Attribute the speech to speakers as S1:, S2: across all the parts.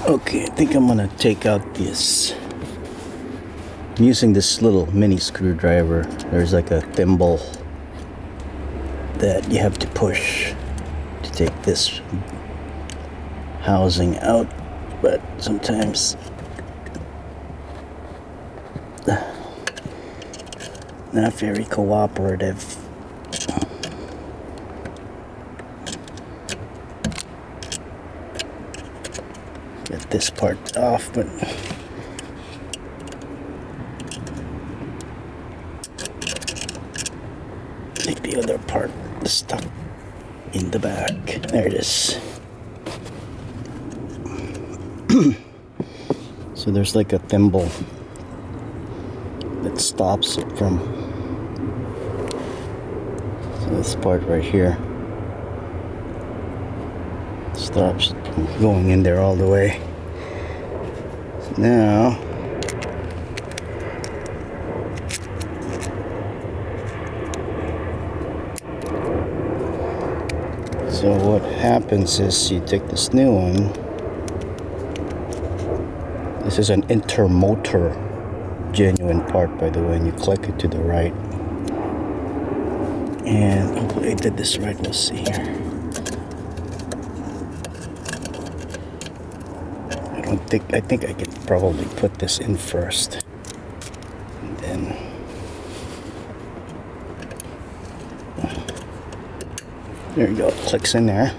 S1: Okay, I think I'm gonna take out this. I'm using this little mini screwdriver. There's like a thimble that you have to push to take this housing out, but sometimes not very cooperative. Get this part off, but I think the other part is stuck in the back. There it is. So there's like a thimble that stops it from, so this part right here stops it from going in there all the way. So now so what happens is you take this new one. This is an intermotor genuine part, by the way, and you click it to the right. And hopefully I did this right. We'll see here. I think I could probably put this in first, and then there you go, it clicks in there.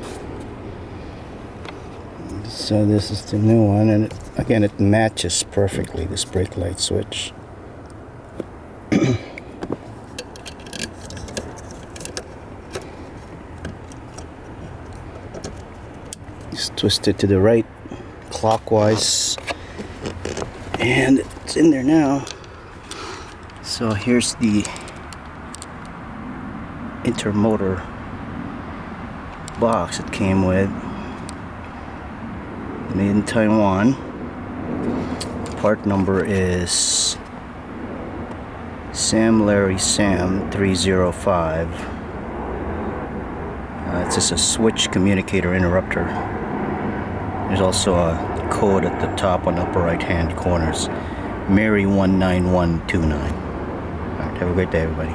S1: So this is the new one, and again it matches perfectly this brake light switch. Just twist it to the right clockwise, and it's in there now. So here's the intermotor box it came with, made in Taiwan. Part number is Sam Larry Sam 305. It's just a switch communicator interrupter. There's also a code at the top on the upper right hand corners, Mary 19129. Alright, have a great day, everybody.